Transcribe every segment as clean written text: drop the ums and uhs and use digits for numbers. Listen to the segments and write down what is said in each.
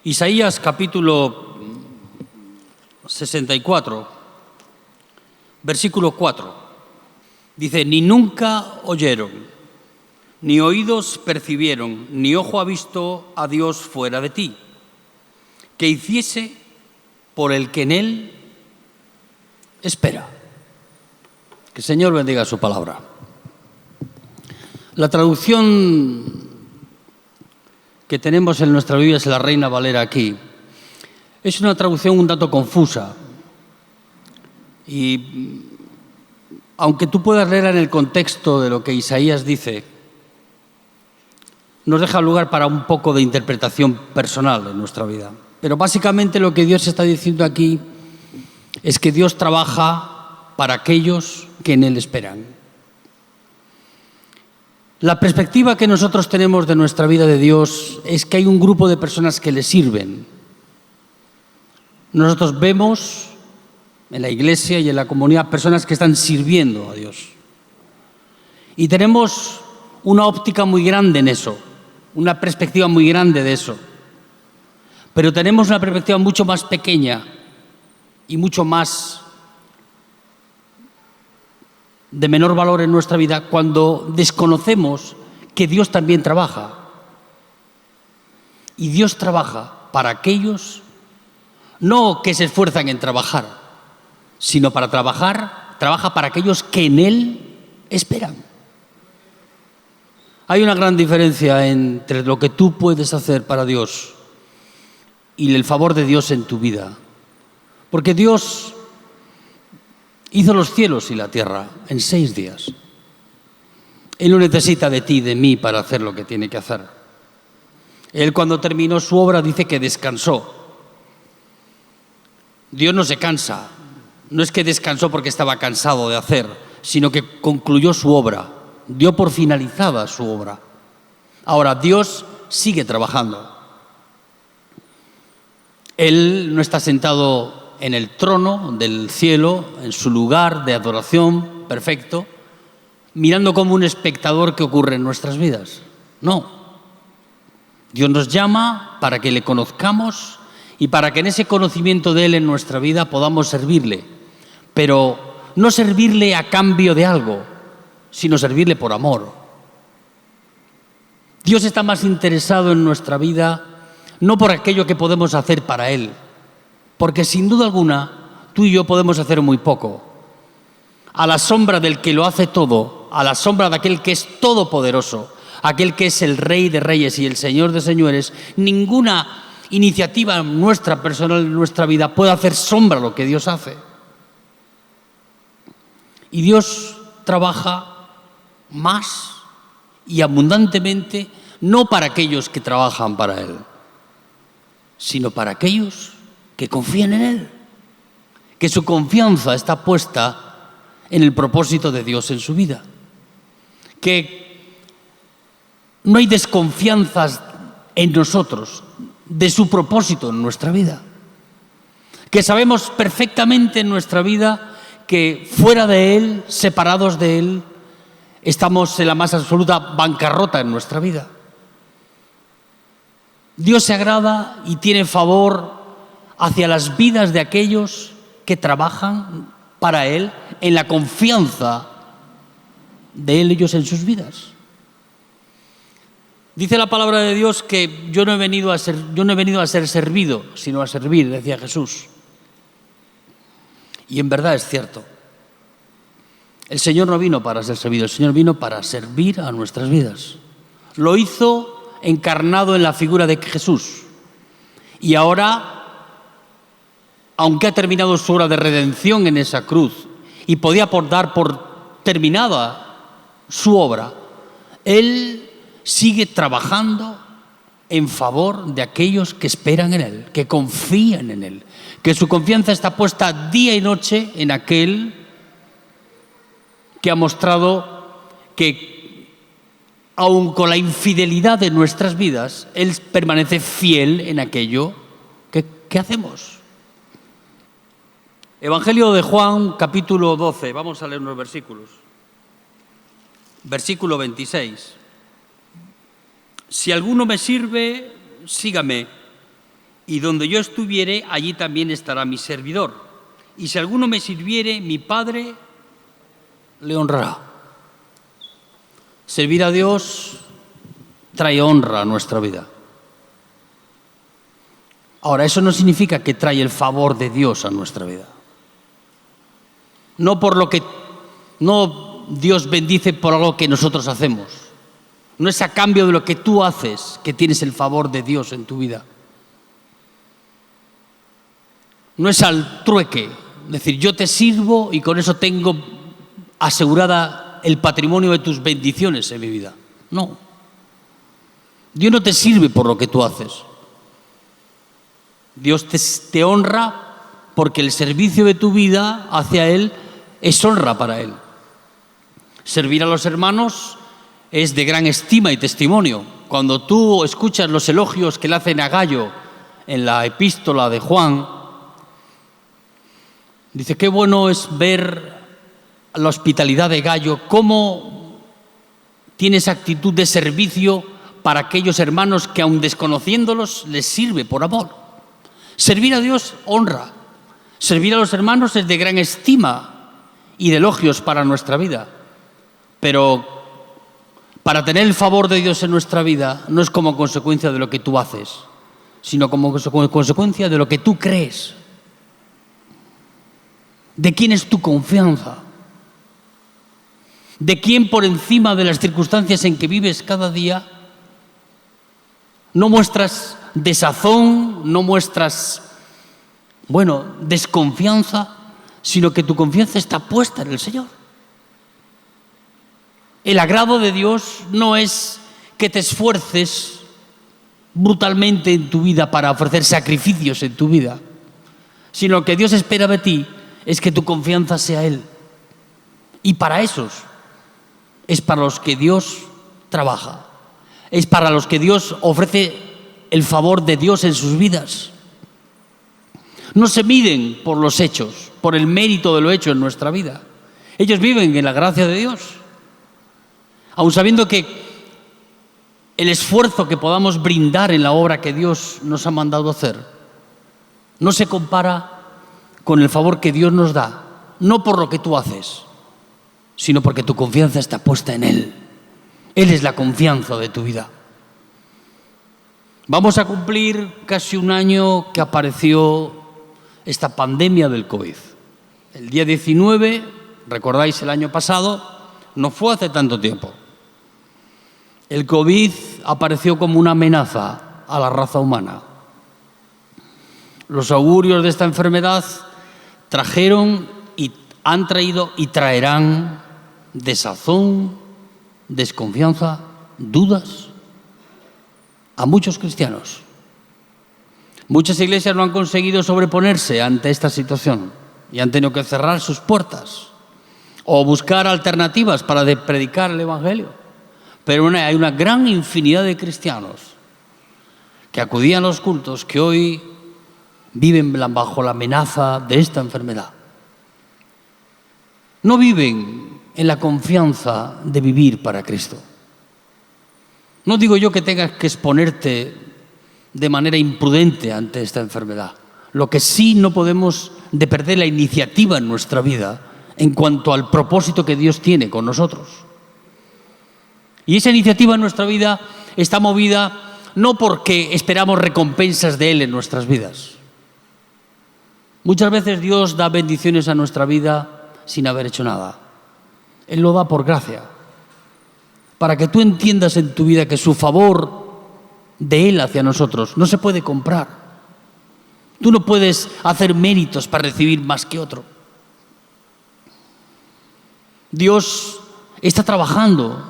Isaías capítulo 64, versículo 4, dice: ni nunca oyeron, ni oídos percibieron, ni ojo ha visto a Dios fuera de ti, que hiciese por el que en Él espera. Que el Señor bendiga su palabra. La traducción que tenemos en nuestra Biblia es la Reina Valera aquí. Es una traducción un tanto confusa. Y aunque tú puedas leerla en el contexto de lo que Isaías dice, nos deja lugar para un poco de interpretación personal en nuestra vida. Pero básicamente lo que Dios está diciendo aquí es que Dios trabaja para aquellos que en Él esperan. La perspectiva que nosotros tenemos de nuestra vida de Dios es que hay un grupo de personas que le sirven. Nosotros vemos en la iglesia y en la comunidad personas que están sirviendo a Dios. Y tenemos una óptica muy grande en eso, una perspectiva muy grande de eso. Pero tenemos una perspectiva mucho más pequeña y mucho más de menor valor en nuestra vida cuando desconocemos que Dios también trabaja. Y Dios trabaja para aquellos no que se esfuerzan en trabajar, sino trabaja para aquellos que en Él esperan. Hay una gran diferencia entre lo que tú puedes hacer para Dios y el favor de Dios en tu vida. Porque Dios hizo los cielos y la tierra en 6 días. Él no necesita de ti y de mí para hacer lo que tiene que hacer. Él, cuando terminó su obra, dice que descansó. Dios no se cansa. No es que descansó porque estaba cansado de hacer, sino que concluyó su obra. Dio por finalizada su obra. Ahora, Dios sigue trabajando. Él no está sentado en el trono del cielo, en su lugar de adoración perfecto, mirando como un espectador qué ocurre en nuestras vidas. No. Dios nos llama para que le conozcamos y para que en ese conocimiento de Él en nuestra vida podamos servirle. Pero no servirle a cambio de algo, sino servirle por amor. Dios está más interesado en nuestra vida no por aquello que podemos hacer para Él, porque sin duda alguna tú y yo podemos hacer muy poco. A la sombra del que lo hace todo, a la sombra de aquel que es todopoderoso, aquel que es el Rey de Reyes y el Señor de Señores, ninguna iniciativa nuestra personal en nuestra vida puede hacer sombra a lo que Dios hace. Y Dios trabaja más y abundantemente, no para aquellos que trabajan para Él, sino para aquellos que confían en Él, que su confianza está puesta en el propósito de Dios en su vida, que no hay desconfianzas en nosotros de su propósito en nuestra vida, que sabemos perfectamente en nuestra vida que fuera de Él, separados de Él, estamos en la más absoluta bancarrota en nuestra vida. Dios se agrada y tiene favor hacia las vidas de aquellos que trabajan para Él en la confianza de ellos en sus vidas. Dice la palabra de Dios que yo no he venido a ser servido, sino a servir, decía Jesús. Y en verdad es cierto. El Señor no vino para ser servido, el Señor vino para servir a nuestras vidas. Lo hizo encarnado en la figura de Jesús. Y ahora, aunque ha terminado su obra de redención en esa cruz y podía dar por terminada su obra, Él sigue trabajando en favor de aquellos que esperan en Él, que confían en Él, que su confianza está puesta día y noche en aquel que ha mostrado que aun con la infidelidad de nuestras vidas, Él permanece fiel en aquello que hacemos. Evangelio de Juan, capítulo 12. Vamos a leer unos versículos. Versículo 26. Si alguno me sirve, sígame. Y donde yo estuviere, allí también estará mi servidor. Y si alguno me sirviere, mi Padre le honrará. Servir a Dios trae honra a nuestra vida. Ahora, eso no significa que trae el favor de Dios a nuestra vida. No Dios bendice por algo que nosotros hacemos. No es a cambio de lo que tú haces que tienes el favor de Dios en tu vida. No es al trueque, es decir, yo te sirvo y con eso tengo asegurada el patrimonio de tus bendiciones en mi vida. No. Dios no te sirve por lo que tú haces. Dios te honra porque el servicio de tu vida hacia Él es honra para Él. Servir a los hermanos es de gran estima y testimonio. Cuando tú escuchas los elogios que le hacen a Gayo en la epístola de Juan, dice, qué bueno es ver la hospitalidad de Gayo, cómo tiene esa actitud de servicio para aquellos hermanos que aun desconociéndolos les sirve por amor. Servir a Dios honra. Servir a los hermanos es de gran estima y de elogios para nuestra vida. Pero para tener el favor de Dios en nuestra vida no es como consecuencia de lo que tú haces, sino como consecuencia de lo que tú crees. ¿De quién es tu confianza? ¿De quién por encima de las circunstancias en que vives cada día no muestras desazón, no muestras, desconfianza, sino que tu confianza está puesta en el Señor? El agrado de Dios no es que te esfuerces brutalmente en tu vida para ofrecer sacrificios en tu vida, sino que Dios espera de ti es que tu confianza sea Él. Y para esos es para los que Dios trabaja, es para los que Dios ofrece el favor de Dios en sus vidas. No se miden por los hechos, por el mérito de lo hecho en nuestra vida. Ellos viven en la gracia de Dios, aun sabiendo que el esfuerzo que podamos brindar en la obra que Dios nos ha mandado hacer no se compara con el favor que Dios nos da, no por lo que tú haces, sino porque tu confianza está puesta en Él. Él es la confianza de tu vida. Vamos a cumplir casi un año que apareció esta pandemia del COVID. El día 19, recordáis el año pasado, no fue hace tanto tiempo. El COVID apareció como una amenaza a la raza humana. Los augurios de esta enfermedad trajeron y han traído y traerán desazón, desconfianza, dudas a muchos cristianos. Muchas iglesias no han conseguido sobreponerse ante esta situación y han tenido que cerrar sus puertas o buscar alternativas para predicar el Evangelio. Pero hay una gran infinidad de cristianos que acudían a los cultos que hoy viven bajo la amenaza de esta enfermedad. No viven en la confianza de vivir para Cristo. No digo yo que tengas que exponerte de manera imprudente ante esta enfermedad. Lo que sí no podemos de perder la iniciativa en nuestra vida en cuanto al propósito que Dios tiene con nosotros. Y esa iniciativa en nuestra vida está movida no porque esperamos recompensas de Él en nuestras vidas. Muchas veces Dios da bendiciones a nuestra vida sin haber hecho nada. Él lo da por gracia, para que tú entiendas en tu vida que su favor de Él hacia nosotros no se puede comprar. Tú no puedes hacer méritos para recibir más que otro. Dios está trabajando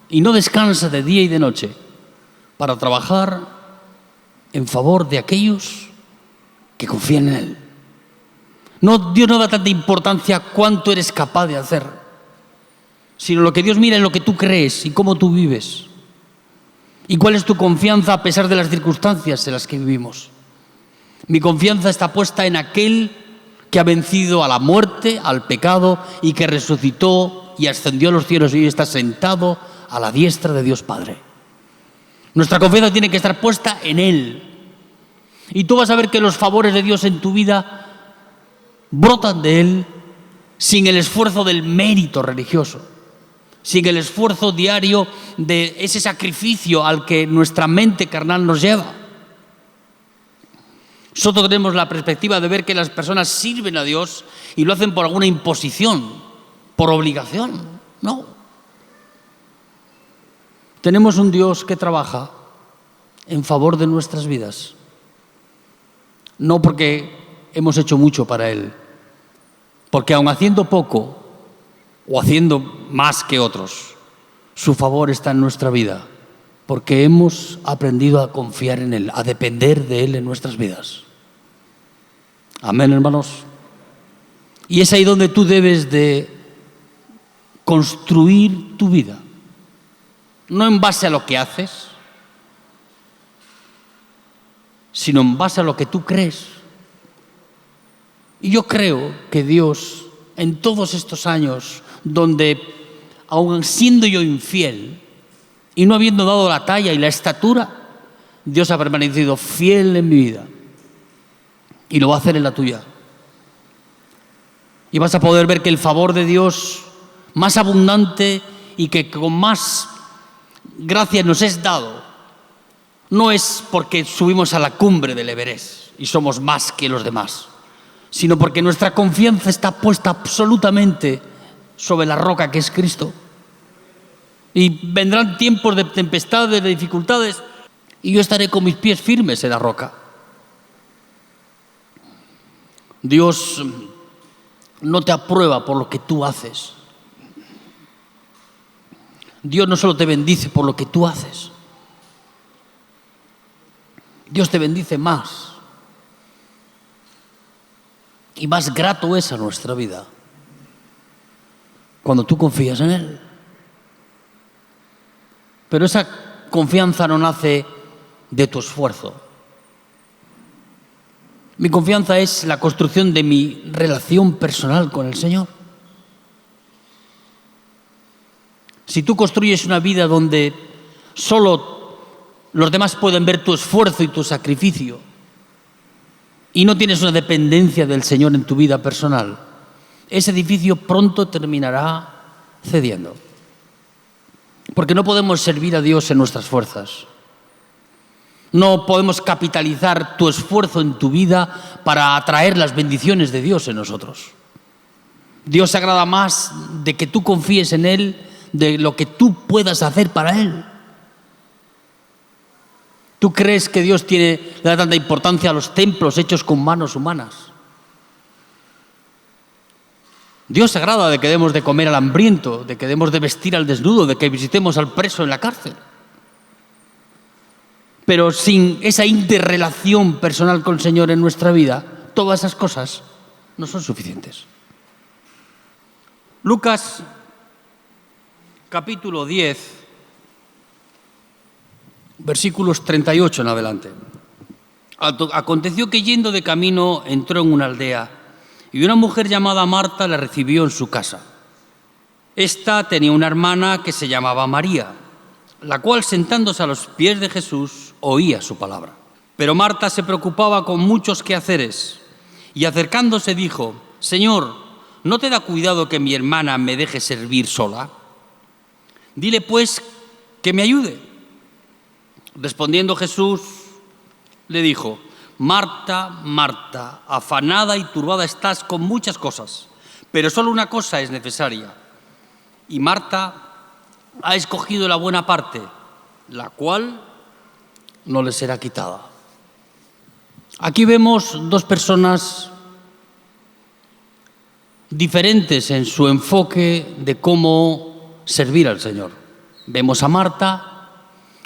y no descansa de día y de noche para trabajar en favor de aquellos que confían en Él. Dios no da tanta importancia a cuánto eres capaz de hacer, sino lo que Dios mira es lo que tú crees y cómo tú vives. ¿Y cuál es tu confianza a pesar de las circunstancias en las que vivimos? Mi confianza está puesta en aquel que ha vencido a la muerte, al pecado y que resucitó y ascendió a los cielos y hoy está sentado a la diestra de Dios Padre. Nuestra confianza tiene que estar puesta en Él. Y tú vas a ver que los favores de Dios en tu vida brotan de Él sin el esfuerzo del mérito religioso, sin el esfuerzo diario de ese sacrificio al que nuestra mente carnal nos lleva. Nosotros tenemos la perspectiva de ver que las personas sirven a Dios y lo hacen por alguna imposición, por obligación. No. Tenemos un Dios que trabaja en favor de nuestras vidas, no porque hemos hecho mucho para Él, porque aun haciendo poco o haciendo más que otros, su favor está en nuestra vida, porque hemos aprendido a confiar en Él, a depender de Él en nuestras vidas. Amén, hermanos. Y es ahí donde tú debes de construir tu vida, no en base a lo que haces, sino en base a lo que tú crees. Y yo creo que Dios, en todos estos años, donde aun siendo yo infiel y no habiendo dado la talla y la estatura, Dios ha permanecido fiel en mi vida y lo va a hacer en la tuya. Y vas a poder ver que el favor de Dios más abundante y que con más gracia nos es dado, no es porque subimos a la cumbre del Everest y somos más que los demás, sino porque nuestra confianza está puesta absolutamente sobre la roca que es Cristo. Y vendrán tiempos de tempestades, de dificultades, y yo estaré con mis pies firmes en la roca. Dios no te aprueba por lo que tú haces. Dios no solo te bendice por lo que tú haces. Dios te bendice más. Y más grato es a nuestra vida cuando tú confías en Él. Pero esa confianza no nace de tu esfuerzo. Mi confianza es la construcción de mi relación personal con el Señor. Si tú construyes una vida donde solo los demás pueden ver tu esfuerzo y tu sacrificio y no tienes una dependencia del Señor en tu vida personal, ese edificio pronto terminará cediendo. Porque no podemos servir a Dios en nuestras fuerzas. No podemos capitalizar tu esfuerzo en tu vida para atraer las bendiciones de Dios en nosotros. Dios se agrada más de que tú confíes en Él, de lo que tú puedas hacer para Él. ¿Tú crees que Dios le da tanta importancia a los templos hechos con manos humanas? Dios se agrada de que demos de comer al hambriento, de que demos de vestir al desnudo, de que visitemos al preso en la cárcel. Pero sin esa interrelación personal con el Señor en nuestra vida, todas esas cosas no son suficientes. Lucas, capítulo 10, versículos 38 en adelante. Aconteció que yendo de camino entró en una aldea y una mujer llamada Marta la recibió en su casa. Esta tenía una hermana que se llamaba María, la cual sentándose a los pies de Jesús oía su palabra. Pero Marta se preocupaba con muchos quehaceres y acercándose dijo: Señor, ¿no te da cuidado que mi hermana me deje servir sola? Dile pues que me ayude. Respondiendo Jesús le dijo: Marta, Marta, afanada y turbada estás con muchas cosas, pero solo una cosa es necesaria. Y Marta ha escogido la buena parte, la cual no le será quitada. Aquí vemos dos personas diferentes en su enfoque de cómo servir al Señor. Vemos a Marta,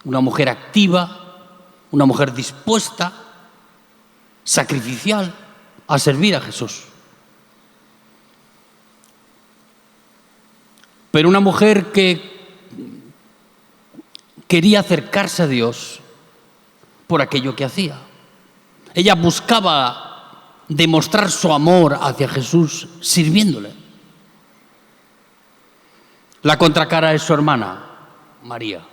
una mujer activa, una mujer dispuesta, sacrificial, a servir a Jesús. Pero una mujer que quería acercarse a Dios por aquello que hacía. Ella buscaba demostrar su amor hacia Jesús sirviéndole. La contracara es su hermana, María.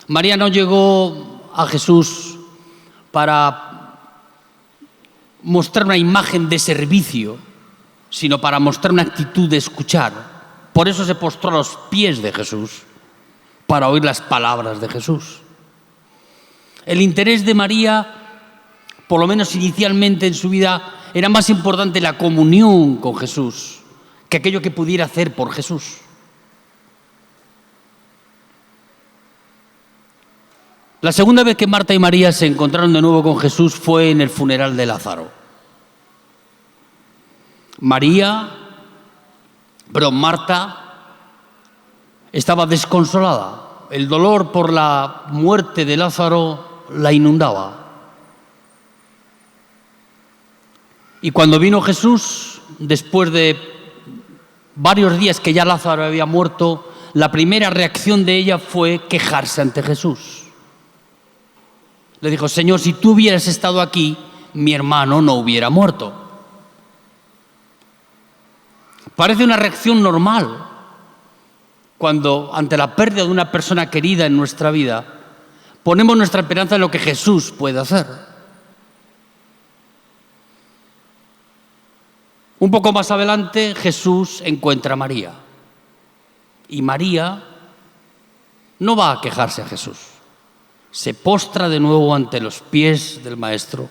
María no llegó a Jesús para mostrar una imagen de servicio, sino para mostrar una actitud de escuchar. Por eso se postró a los pies de Jesús, para oír las palabras de Jesús. El interés de María, por lo menos inicialmente en su vida, era más importante la comunión con Jesús que aquello que pudiera hacer por Jesús. La segunda vez que Marta y María se encontraron de nuevo con Jesús fue en el funeral de Lázaro. Marta estaba desconsolada. El dolor por la muerte de Lázaro la inundaba. Y cuando vino Jesús, después de varios días que ya Lázaro había muerto, la primera reacción de ella fue quejarse ante Jesús. Le dijo: Señor, si tú hubieras estado aquí, mi hermano no hubiera muerto. Parece una reacción normal cuando, ante la pérdida de una persona querida en nuestra vida, ponemos nuestra esperanza en lo que Jesús puede hacer. Un poco más adelante, Jesús encuentra a María. Y María no va a quejarse a Jesús. Se postra de nuevo ante los pies del Maestro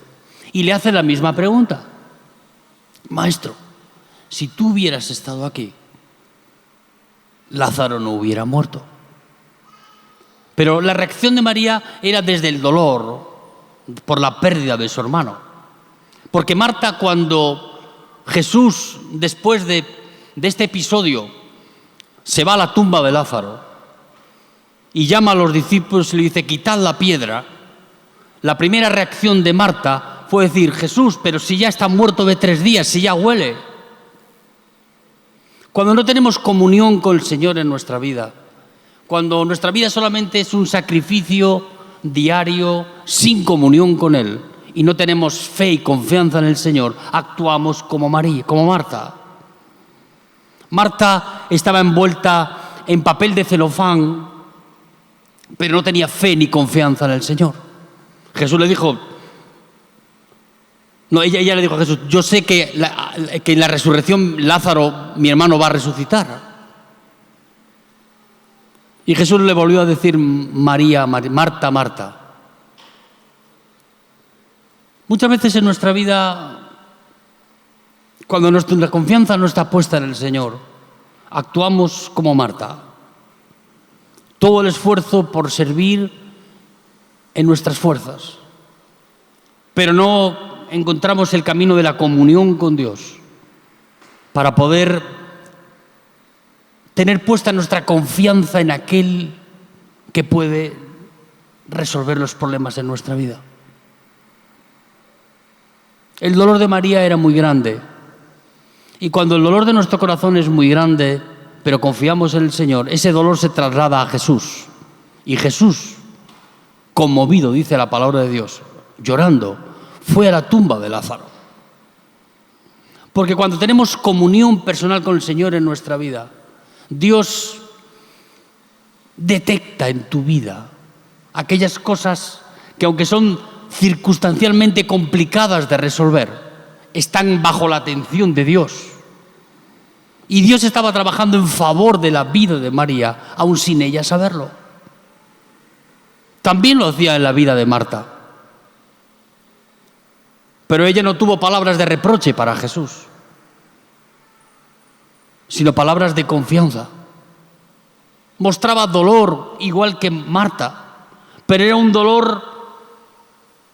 y le hace la misma pregunta: Maestro, si tú hubieras estado aquí, Lázaro no hubiera muerto. Pero la reacción de María era desde el dolor por la pérdida de su hermano. Porque Marta, cuando Jesús, después de este episodio, se va a la tumba de Lázaro y llama a los discípulos y le dice: quitad la piedra, la primera reacción de Marta fue decir: Jesús, pero si ya está muerto de 3 días, si ya huele. Cuando no tenemos comunión con el Señor en nuestra vida, cuando nuestra vida solamente es un sacrificio diario sin comunión con Él y no tenemos fe y confianza en el Señor, actuamos como Marta. Marta estaba envuelta en papel de celofán, pero no tenía fe ni confianza en el Señor. Jesús le dijo, ella le dijo a Jesús: yo sé que en la resurrección Lázaro, mi hermano, va a resucitar. Y Jesús le volvió a decir: Marta, Marta. Muchas veces en nuestra vida, cuando nuestra confianza no está puesta en el Señor, actuamos como Marta. Todo el esfuerzo por servir en nuestras fuerzas, pero no encontramos el camino de la comunión con Dios para poder tener puesta nuestra confianza en aquel que puede resolver los problemas en nuestra vida. El dolor de María era muy grande, y cuando el dolor de nuestro corazón es muy grande, pero confiamos en el Señor, ese dolor se traslada a Jesús. Y Jesús, conmovido, dice la palabra de Dios, llorando, fue a la tumba de Lázaro. Porque cuando tenemos comunión personal con el Señor en nuestra vida, Dios detecta en tu vida aquellas cosas que, aunque son circunstancialmente complicadas de resolver, están bajo la atención de Dios. Y Dios estaba trabajando en favor de la vida de María, aun sin ella saberlo. También lo hacía en la vida de Marta. Pero ella no tuvo palabras de reproche para Jesús, sino palabras de confianza. Mostraba dolor igual que Marta, pero era un dolor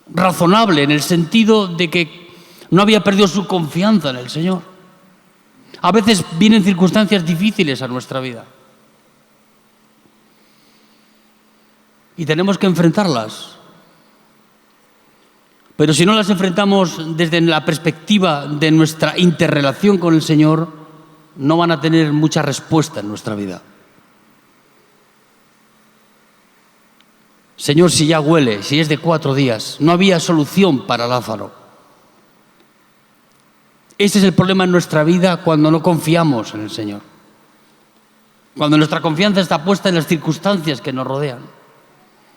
razonable, en el sentido de que no había perdido su confianza en el Señor. A veces vienen circunstancias difíciles a nuestra vida y tenemos que enfrentarlas. Pero si no las enfrentamos desde la perspectiva de nuestra interrelación con el Señor, no van a tener mucha respuesta en nuestra vida. Señor, si ya huele, si es de 4 días, no había solución para Lázaro. Ese es el problema en nuestra vida cuando no confiamos en el Señor. Cuando nuestra confianza está puesta en las circunstancias que nos rodean.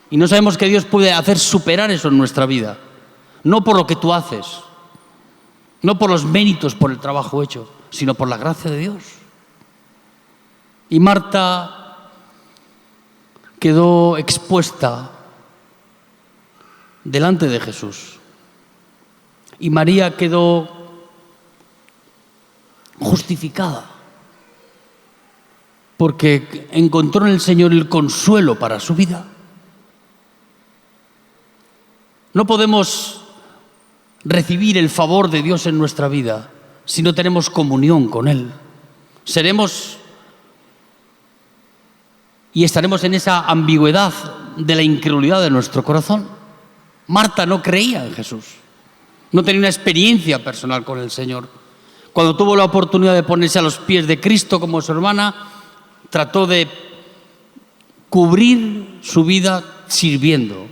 Y no sabemos que Dios puede hacer superar eso en nuestra vida. no por lo que tú haces, no por los méritos, por el trabajo hecho, sino por la gracia de Dios. Y Marta quedó expuesta delante de Jesús. Y María quedó justificada, porque encontró en el Señor el consuelo para su vida. No podemos recibir el favor de Dios en nuestra vida si no tenemos comunión con Él. Seremos y estaremos en esa ambigüedad de la incredulidad de nuestro corazón. Marta no creía en Jesús, no tenía una experiencia personal con el Señor. Cuando tuvo la oportunidad de ponerse a los pies de Cristo como su hermana, trató de cubrir su vida sirviendo.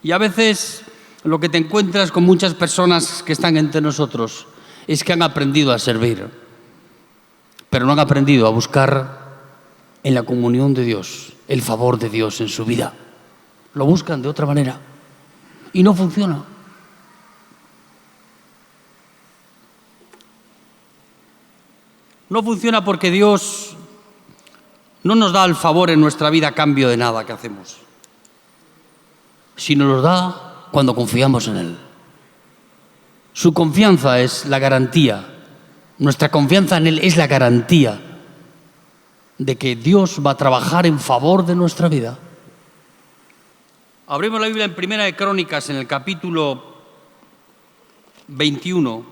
Y a veces lo que te encuentras con muchas personas que están entre nosotros es que han aprendido a servir, pero no han aprendido a buscar en la comunión de Dios el favor de Dios en su vida. Lo buscan de otra manera y no funciona. No funciona porque Dios no nos da el favor en nuestra vida a cambio de nada que hacemos, sino nos da cuando confiamos en Él. Su confianza es la garantía, nuestra confianza en Él es la garantía de que Dios va a trabajar en favor de nuestra vida. Abrimos la Biblia en Primera de Crónicas, en el capítulo 21,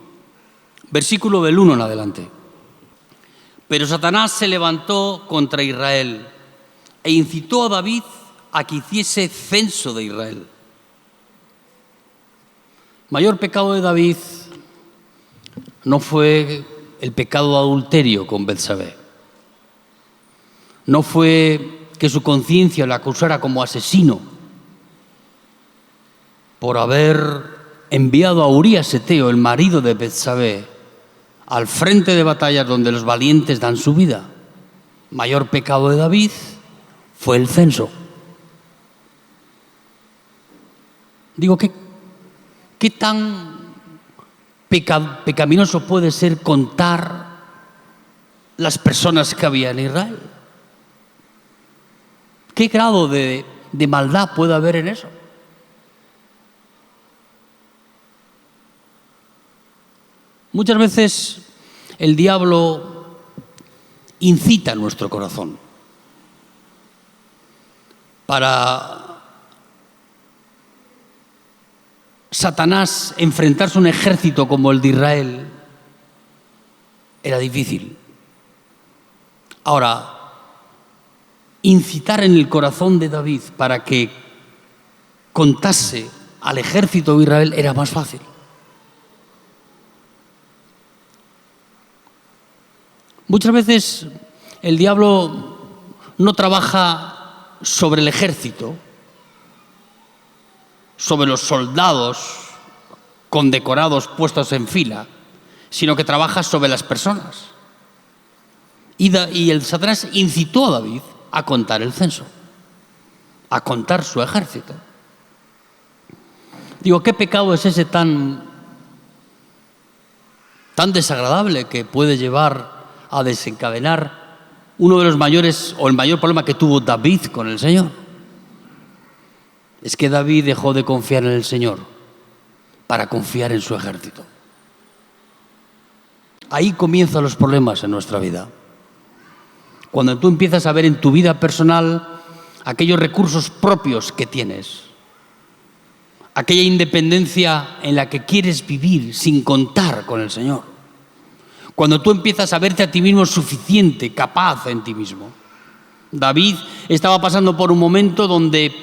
versículo del 1 en adelante. Pero Satanás se levantó contra Israel e incitó a David a que hiciese censo de Israel. Mayor pecado de David no fue el pecado de adulterio con Betsabé. No fue que su conciencia le acusara como asesino por haber enviado a Urías Eteo, el marido de Betsabé, al frente de batallas donde los valientes dan su vida. Mayor pecado de David fue el censo. Digo, ¿qué tan pecaminoso puede ser contar las personas que había en Israel? ¿Qué grado de maldad puede haber en eso? Muchas veces el diablo incita nuestro corazón para Satanás enfrentarse a un ejército como el de Israel. Era difícil. Ahora, incitar en el corazón de David para que contase al ejército de Israel era más fácil. Muchas veces el diablo no trabaja sobre el ejército, sobre los soldados condecorados puestos en fila, sino que trabaja sobre las personas. Y el Satanás incitó a David a contar el censo, a contar su ejército. Digo, ¿qué pecado es ese tan desagradable que puede llevar a desencadenar uno de los mayores o el mayor problema que tuvo David con el Señor? Es que David dejó de confiar en el Señor para confiar en su ejército. Ahí comienzan los problemas en nuestra vida. Cuando tú empiezas a ver en tu vida personal aquellos recursos propios que tienes, aquella independencia en la que quieres vivir sin contar con el Señor. Cuando tú empiezas a verte a ti mismo suficiente, capaz en ti mismo. David estaba pasando por un momento donde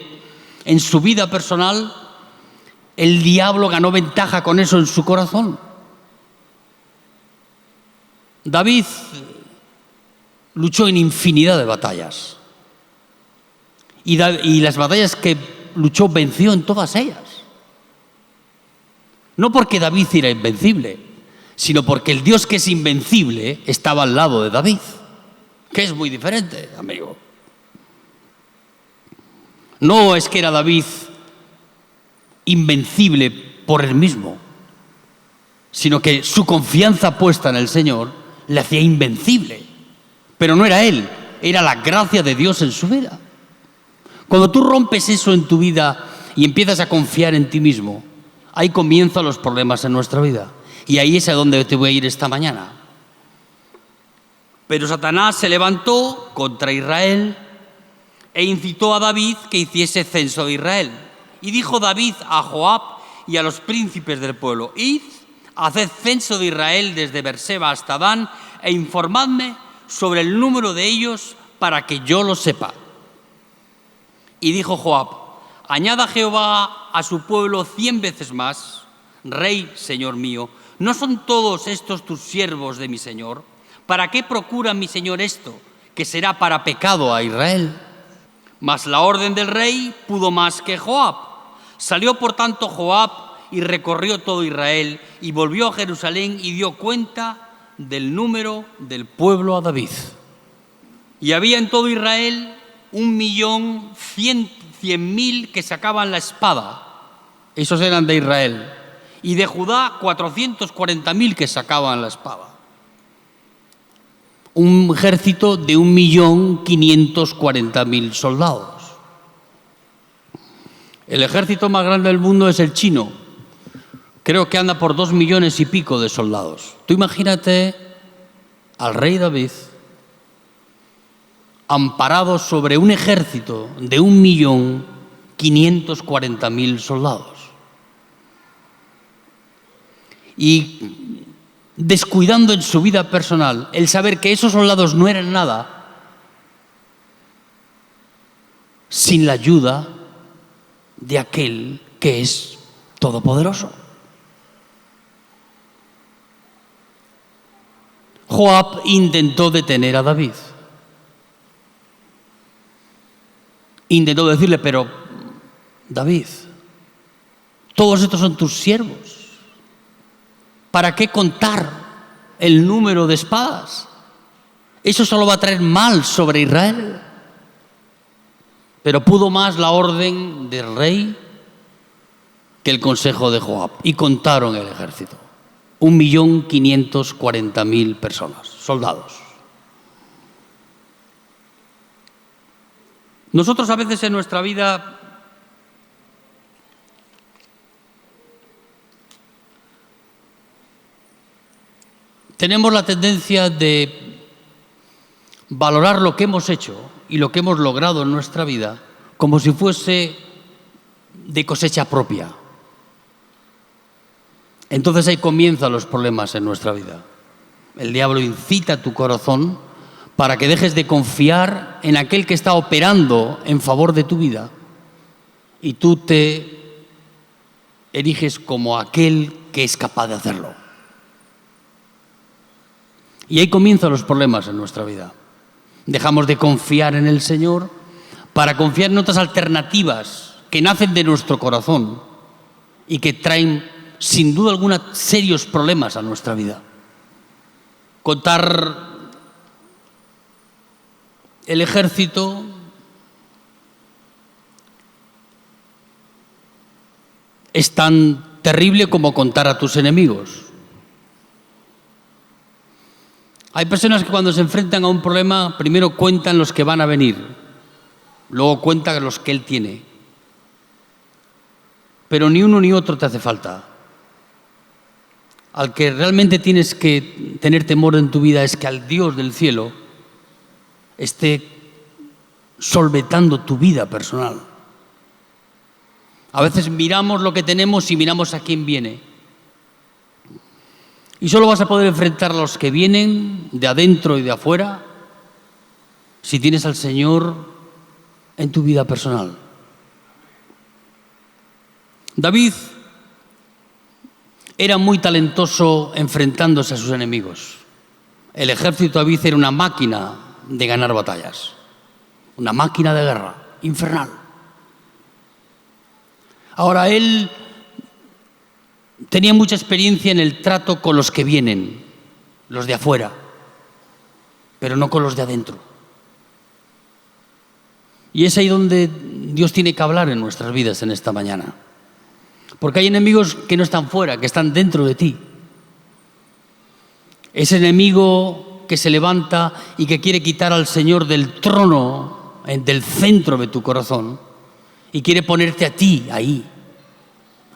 en su vida personal el diablo ganó ventaja con eso en su corazón. David luchó en infinidad de batallas y las batallas que luchó venció en todas ellas. No porque David era invencible, sino porque el Dios que es invencible estaba al lado de David, que es muy diferente, amigo. No es que era David invencible por él mismo, sino que su confianza puesta en el Señor le hacía invencible. Pero no era él, era la gracia de Dios en su vida. Cuando tú rompes eso en tu vida y empiezas a confiar en ti mismo, ahí comienzan los problemas en nuestra vida. Y ahí es a donde te voy a ir esta mañana. Pero Satanás se levantó contra Israel e incitó a David que hiciese censo de Israel. Y dijo David a Joab y a los príncipes del pueblo: id, haced censo de Israel desde Berseba hasta Dan e informadme sobre el número de ellos para que yo lo sepa. Y dijo Joab: añada Jehová a su pueblo 100 veces más. Rey, señor mío, ¿no son todos estos tus siervos de mi señor? ¿Para qué procura mi señor esto, que será para pecado a Israel? Mas la orden del rey pudo más que Joab. Salió por tanto Joab y recorrió todo Israel y volvió a Jerusalén y dio cuenta del número del pueblo a David. Y había en todo Israel 1.100.000 que sacaban la espada. Esos eran de Israel. Y de Judá 440.000 que sacaban la espada. Un ejército de 1.540.000 soldados. El ejército más grande del mundo es el chino. Creo que anda por 2 millones y pico de soldados. Tú imagínate al rey David amparado sobre un ejército de 1.540.000 soldados. Y descuidando en su vida personal el saber que esos soldados no eran nada sin la ayuda de aquel que es todopoderoso. Joab intentó detener a David. Intentó decirle: pero David, todos estos son tus siervos. ¿Para qué contar el número de espadas? Eso solo va a traer mal sobre Israel. Pero pudo más la orden del rey que el consejo de Joab. Y contaron el ejército. 1.540.000 personas, soldados. Nosotros a veces en nuestra vida tenemos la tendencia de valorar lo que hemos hecho y lo que hemos logrado en nuestra vida como si fuese de cosecha propia. Entonces ahí comienzan los problemas en nuestra vida. El diablo incita tu corazón para que dejes de confiar en aquel que está operando en favor de tu vida y tú te eriges como aquel que es capaz de hacerlo. Y ahí comienzan los problemas en nuestra vida. Dejamos de confiar en el Señor para confiar en otras alternativas que nacen de nuestro corazón y que traen, sin duda alguna, serios problemas a nuestra vida. Contar el ejército es tan terrible como contar a tus enemigos. Hay personas que cuando se enfrentan a un problema, primero cuentan los que van a venir, luego cuentan los que él tiene. Pero ni uno ni otro te hace falta. Al que realmente tienes que tener temor en tu vida es que al Dios del cielo esté solventando tu vida personal. A veces miramos lo que tenemos y miramos a quién viene. Y solo vas a poder enfrentar a los que vienen de adentro y de afuera si tienes al Señor en tu vida personal. David era muy talentoso enfrentándose a sus enemigos. El ejército de David era una máquina de ganar batallas, una máquina de guerra infernal. Ahora, él tenía mucha experiencia en el trato con los que vienen, los de afuera, pero no con los de adentro. Y es ahí donde Dios tiene que hablar en nuestras vidas en esta mañana. Porque hay enemigos que no están fuera, que están dentro de ti. Ese enemigo que se levanta y que quiere quitar al Señor del trono, del centro de tu corazón, y quiere ponerte a ti ahí.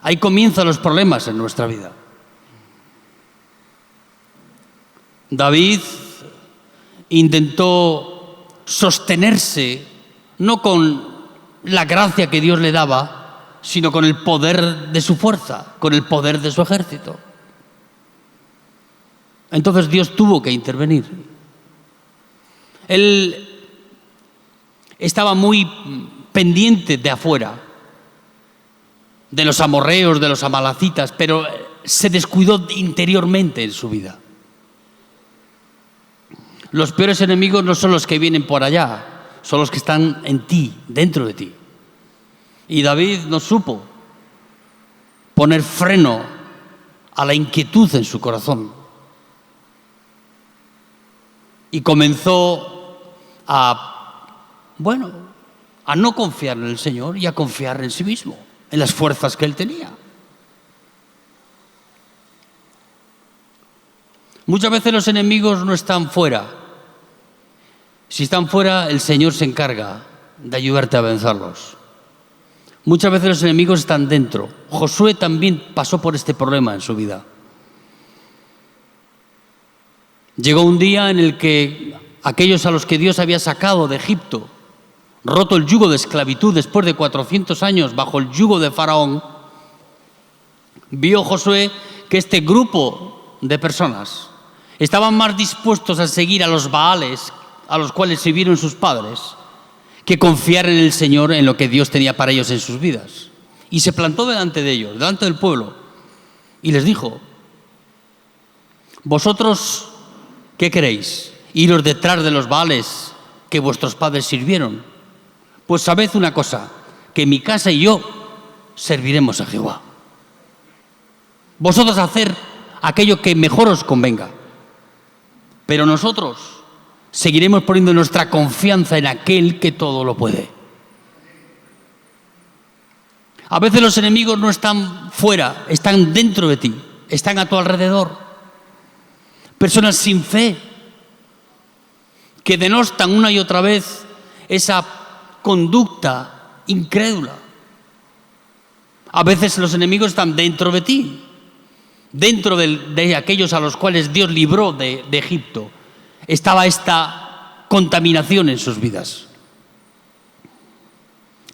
Ahí comienzan los problemas en nuestra vida. David intentó sostenerse no con la gracia que Dios le daba, sino con el poder de su fuerza, con el poder de su ejército. Entonces Dios tuvo que intervenir. Él estaba muy pendiente de afuera, de los amorreos, de los amalacitas, pero se descuidó interiormente en su vida. Los peores enemigos no son los que vienen por allá, son los que están en ti, dentro de ti. Y David no supo poner freno a la inquietud en su corazón. Y comenzó a no confiar en el Señor y a confiar en sí mismo, en las fuerzas que él tenía. Muchas veces los enemigos no están fuera. Si están fuera, el Señor se encarga de ayudarte a vencerlos. Muchas veces los enemigos están dentro. Josué también pasó por este problema en su vida. Llegó un día en el que aquellos a los que Dios había sacado de Egipto, roto el yugo de esclavitud después de 400 años bajo el yugo de Faraón, vio Josué que este grupo de personas estaban más dispuestos a seguir a los Baales a los cuales sirvieron sus padres que confiar en el Señor, en lo que Dios tenía para ellos en sus vidas. Y se plantó delante de ellos, delante del pueblo, y les dijo: ¿vosotros qué queréis? ¿Iros detrás de los Baales que vuestros padres sirvieron? Pues sabed una cosa, que mi casa y yo serviremos a Jehová. Vosotros hacer aquello que mejor os convenga, pero nosotros seguiremos poniendo nuestra confianza en aquel que todo lo puede. A veces los enemigos no están fuera, están dentro de ti, están a tu alrededor. Personas sin fe que denostan una y otra vez esa conducta incrédula. A veces los enemigos están dentro de ti, dentro de aquellos a los cuales Dios libró de Egipto. Estaba esta contaminación en sus vidas.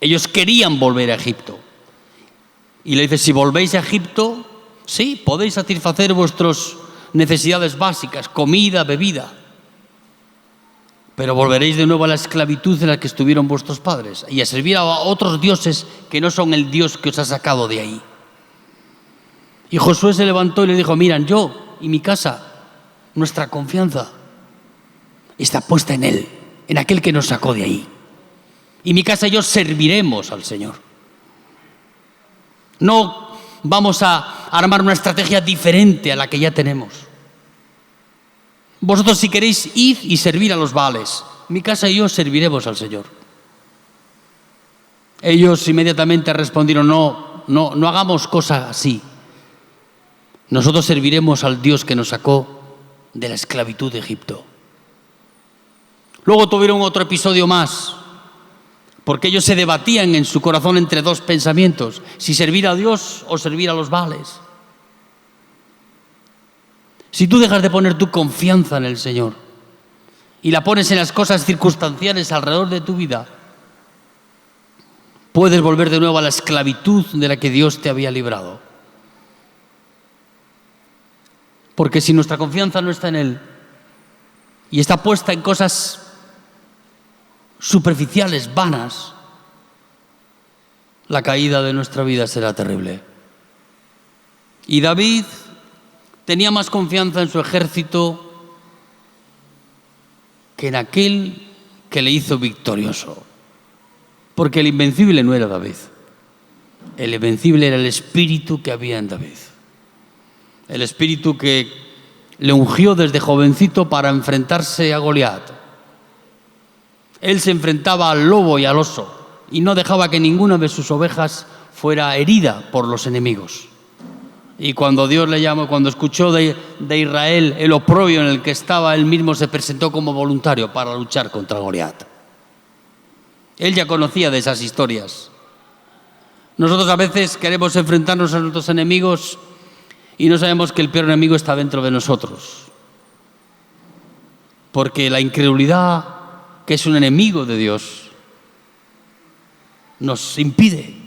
Ellos querían volver a Egipto. Y le dice: si volvéis a Egipto, sí, podéis satisfacer vuestras necesidades básicas, comida, bebida, pero volveréis de nuevo a la esclavitud en la que estuvieron vuestros padres y a servir a otros dioses que no son el Dios que os ha sacado de ahí. Y Josué se levantó y le dijo: miran, yo y mi casa, nuestra confianza está puesta en Él, en aquel que nos sacó de ahí. Y mi casa y yo serviremos al Señor. No vamos a armar una estrategia diferente a la que ya tenemos. Vosotros, si queréis, id y servir a los Baales. Mi casa y yo serviremos al Señor. Ellos inmediatamente respondieron: no hagamos cosas así. Nosotros serviremos al Dios que nos sacó de la esclavitud de Egipto. Luego tuvieron otro episodio más, porque ellos se debatían en su corazón entre dos pensamientos: si servir a Dios o servir a los Baales. Si tú dejas de poner tu confianza en el Señor y la pones en las cosas circunstanciales alrededor de tu vida, puedes volver de nuevo a la esclavitud de la que Dios te había librado. Porque si nuestra confianza no está en Él y está puesta en cosas superficiales, vanas, la caída de nuestra vida será terrible. Y David tenía más confianza en su ejército que en aquel que le hizo victorioso. Porque el invencible no era David. El invencible era el espíritu que había en David. El espíritu que le ungió desde jovencito para enfrentarse a Goliat. Él se enfrentaba al lobo y al oso y no dejaba que ninguna de sus ovejas fuera herida por los enemigos. Y cuando Dios le llamó, cuando escuchó de Israel el oprobio en el que estaba, él mismo se presentó como voluntario para luchar contra Goliat. Él ya conocía de esas historias. Nosotros a veces queremos enfrentarnos a nuestros enemigos y no sabemos que el peor enemigo está dentro de nosotros. Porque la incredulidad, que es un enemigo de Dios, nos impide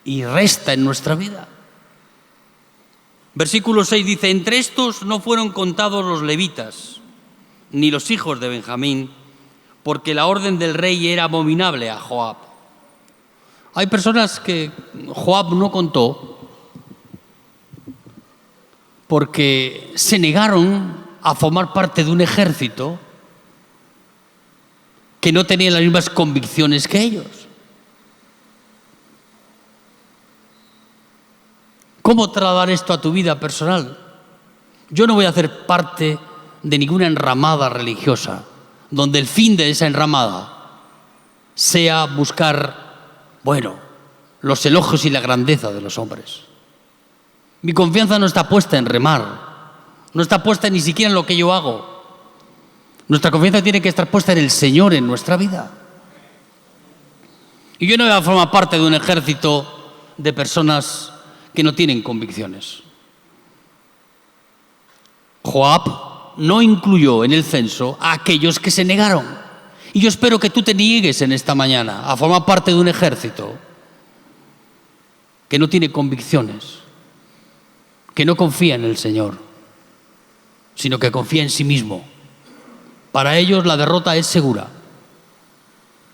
y resta en nuestra vida. Versículo 6 dice: entre estos no fueron contados los levitas, ni los hijos de Benjamín, porque la orden del rey era abominable a Joab. Hay personas que Joab no contó porque se negaron a formar parte de un ejército que no tenía las mismas convicciones que ellos. ¿Cómo trasladar esto a tu vida personal? Yo no voy a hacer parte de ninguna enramada religiosa donde el fin de esa enramada sea buscar, los elogios y la grandeza de los hombres. Mi confianza no está puesta en remar, no está puesta ni siquiera en lo que yo hago. Nuestra confianza tiene que estar puesta en el Señor en nuestra vida. Y yo no voy a formar parte de un ejército de personas que no tienen convicciones. Joab no incluyó en el censo a aquellos que se negaron. Y yo espero que tú te niegues en esta mañana a formar parte de un ejército que no tiene convicciones, que no confía en el Señor, sino que confía en sí mismo. Para ellos la derrota es segura.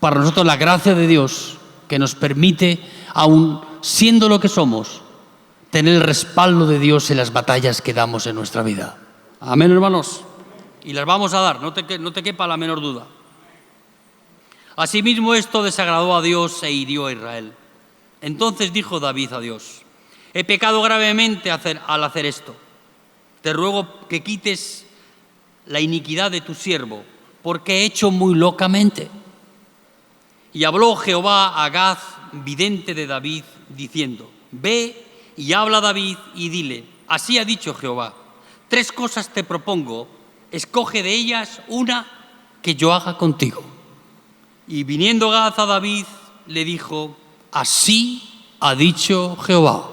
Para nosotros la gracia de Dios, que nos permite, aun siendo lo que somos, tener el respaldo de Dios en las batallas que damos en nuestra vida. Amén, hermanos. Y las vamos a dar, no te quepa la menor duda. Asimismo esto desagradó a Dios e hirió a Israel. Entonces dijo David a Dios: he pecado gravemente al hacer esto. Te ruego que quites la iniquidad de tu siervo, porque he hecho muy locamente. Y habló Jehová a Gad, vidente de David, diciendo: ve y habla a David y dile: así ha dicho Jehová, 3 cosas te propongo, escoge de ellas una que yo haga contigo. Y viniendo Gad a David, le dijo: así ha dicho Jehová.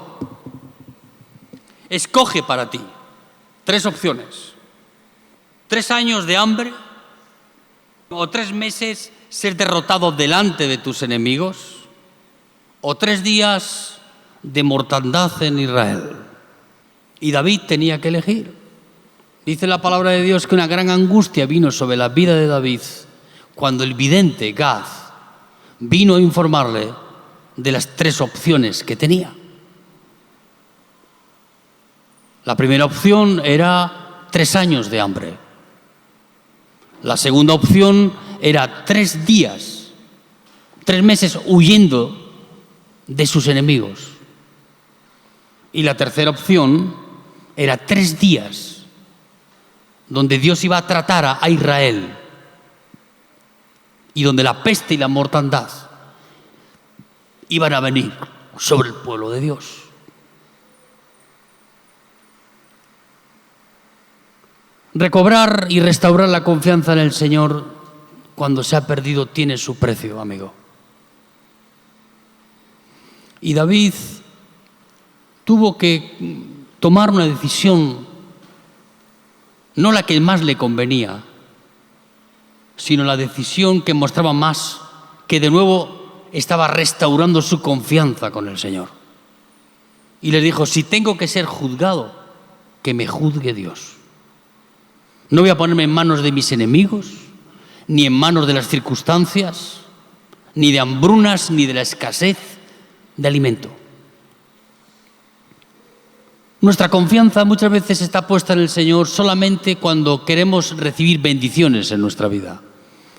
Escoge para ti 3 opciones: 3 años de hambre, o 3 meses ser derrotado delante de tus enemigos, o 3 días de mortandad en Israel. Y David tenía que elegir. Dice la palabra de Dios que una gran angustia vino sobre la vida de David cuando el vidente Gad vino a informarle de las 3 opciones que tenía. La primera opción era 3 años de hambre. La segunda opción era 3 días, 3 meses huyendo de sus enemigos. Y la tercera opción era 3 días donde Dios iba a tratar a Israel y donde la peste y la mortandad iban a venir sobre el pueblo de Dios. Recobrar y restaurar la confianza en el Señor cuando se ha perdido tiene su precio, amigo. Y David tuvo que tomar una decisión, no la que más le convenía, sino la decisión que mostraba más que de nuevo estaba restaurando su confianza con el Señor. Y le dijo: si tengo que ser juzgado, que me juzgue Dios. No voy a ponerme en manos de mis enemigos, ni en manos de las circunstancias, ni de hambrunas, ni de la escasez de alimento. Nuestra confianza muchas veces está puesta en el Señor solamente cuando queremos recibir bendiciones en nuestra vida,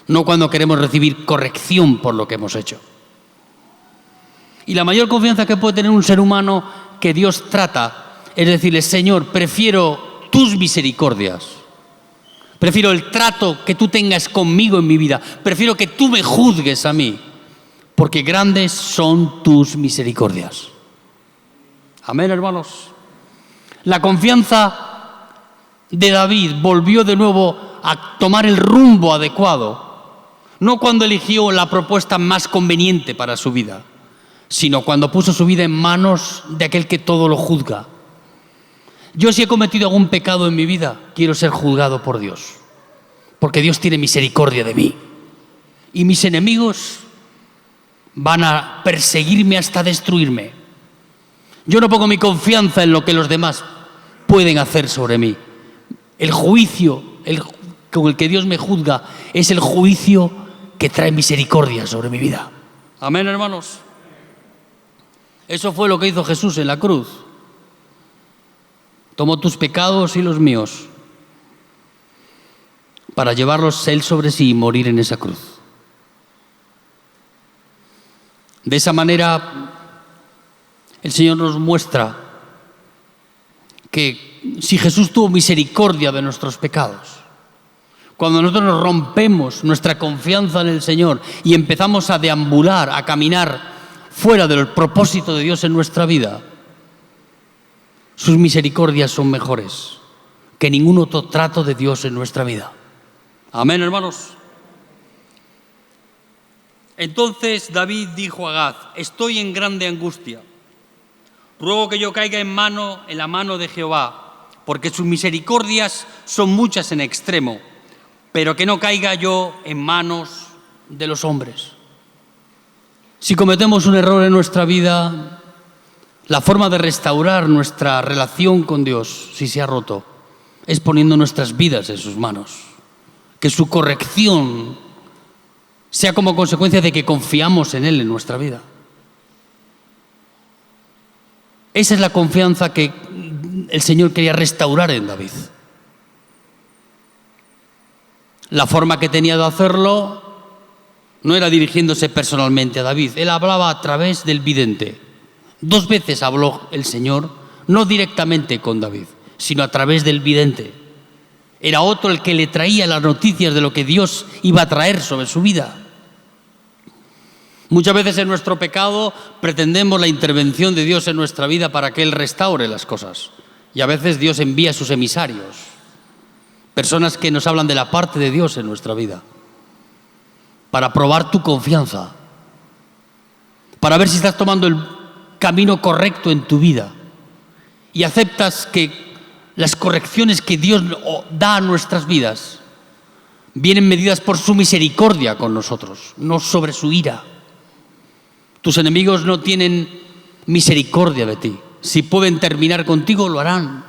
no cuando queremos recibir corrección por lo que hemos hecho. Y la mayor confianza que puede tener un ser humano que Dios trata es decirle: Señor, prefiero tus misericordias, prefiero el trato que tú tengas conmigo en mi vida, prefiero que tú me juzgues a mí, porque grandes son tus misericordias. Amén, hermanos. La confianza de David volvió de nuevo a tomar el rumbo adecuado, no cuando eligió la propuesta más conveniente para su vida, sino cuando puso su vida en manos de aquel que todo lo juzga. Yo, si he cometido algún pecado en mi vida, quiero ser juzgado por Dios, porque Dios tiene misericordia de mí. Y mis enemigos van a perseguirme hasta destruirme. Yo no pongo mi confianza en lo que los demás pueden hacer sobre mí. El juicio con el que Dios me juzga es el juicio que trae misericordia sobre mi vida. Amén, hermanos. Eso fue lo que hizo Jesús en la cruz. Tomó tus pecados y los míos para llevarlos Él sobre sí y morir en esa cruz. De esa manera, el Señor nos muestra que si Jesús tuvo misericordia de nuestros pecados, cuando nosotros nos rompemos nuestra confianza en el Señor y empezamos a deambular, a caminar fuera del propósito de Dios en nuestra vida, sus misericordias son mejores que ningún otro trato de Dios en nuestra vida. Amén, hermanos. Entonces David dijo a Gad: estoy en grande angustia. Ruego que yo caiga en la mano de Jehová, porque sus misericordias son muchas en extremo, pero que no caiga yo en manos de los hombres. Si cometemos un error en nuestra vida, la forma de restaurar nuestra relación con Dios, si se ha roto, es poniendo nuestras vidas en sus manos. Que su corrección sea como consecuencia de que confiamos en Él en nuestra vida. Esa es la confianza que el Señor quería restaurar en David. La forma que tenía de hacerlo no era dirigiéndose personalmente a David. Él hablaba a través del vidente. 2 veces habló el Señor, no directamente con David, sino a través del vidente. Era otro el que le traía las noticias de lo que Dios iba a traer sobre su vida. Muchas veces en nuestro pecado pretendemos la intervención de Dios en nuestra vida para que Él restaure las cosas. Y a veces Dios envía a sus emisarios, personas que nos hablan de la parte de Dios en nuestra vida, para probar tu confianza, para ver si estás tomando el camino correcto en tu vida y aceptas que las correcciones que Dios da a nuestras vidas vienen medidas por su misericordia con nosotros, no sobre su ira. Tus enemigos no tienen misericordia de ti. Si pueden terminar contigo, lo harán.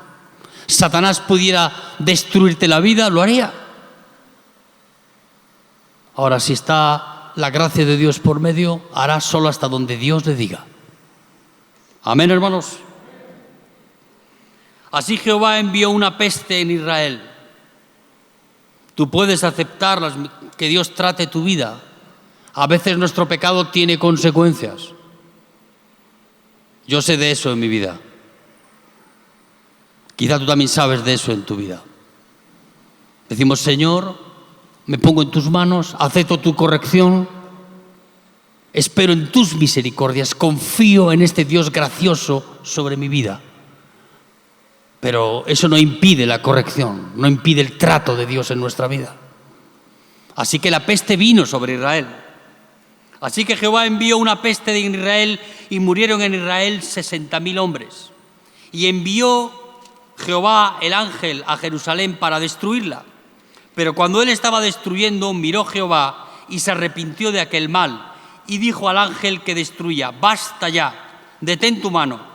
Satanás pudiera destruirte la vida, lo haría. Ahora, si está la gracia de Dios por medio, hará solo hasta donde Dios le diga. Amén, hermanos. Así Jehová envió una peste en Israel. Tú puedes aceptar que Dios trate tu vida. A veces nuestro pecado tiene consecuencias. Yo sé de eso en mi vida. Quizá tú también sabes de eso en tu vida. Decimos: Señor, me pongo en tus manos, acepto tu corrección, espero en tus misericordias, confío en este Dios gracioso sobre mi vida. Pero eso no impide la corrección, no impide el trato de Dios en nuestra vida. Así que la peste vino sobre Israel. Así que Jehová envió una peste en Israel y murieron en Israel 60.000 hombres. Y envió Jehová el ángel a Jerusalén para destruirla. Pero cuando él estaba destruyendo, miró Jehová y se arrepintió de aquel mal. Y dijo al ángel que destruía: basta ya, detén tu mano.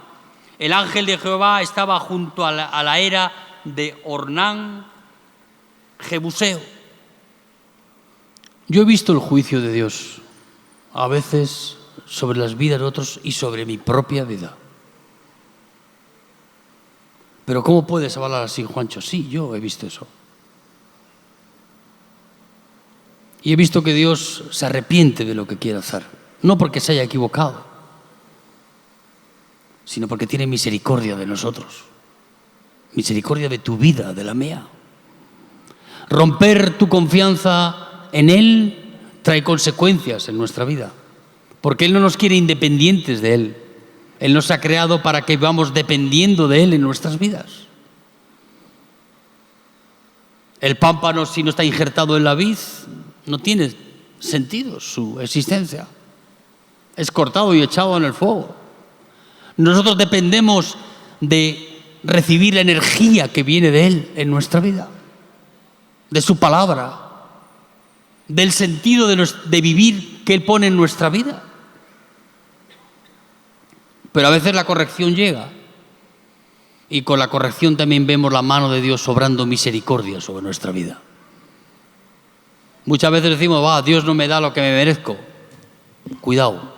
El ángel de Jehová estaba junto a la era de Ornán, Jebuseo. Yo he visto el juicio de Dios, a veces sobre las vidas de otros y sobre mi propia vida. Pero ¿cómo puedes hablar así, Juancho? Sí, yo he visto eso. Y he visto que Dios se arrepiente de lo que quiere hacer. No porque se haya equivocado, sino porque tiene misericordia de nosotros. Misericordia de tu vida, de la mía. Romper tu confianza en Él trae consecuencias en nuestra vida. porque Él no nos quiere independientes de Él. Él nos ha creado para que vamos dependiendo de Él en nuestras vidas. El pámpano, si no está injertado en la vid, no tiene sentido su existencia. Es cortado y echado en el fuego. Nosotros dependemos de recibir la energía que viene de Él en nuestra vida, de su palabra, del sentido de vivir que Él pone en nuestra vida. Pero a veces la corrección llega, y con la corrección también vemos la mano de Dios obrando misericordia sobre nuestra vida. Muchas veces decimos, Dios no me da lo que me merezco. Cuidado,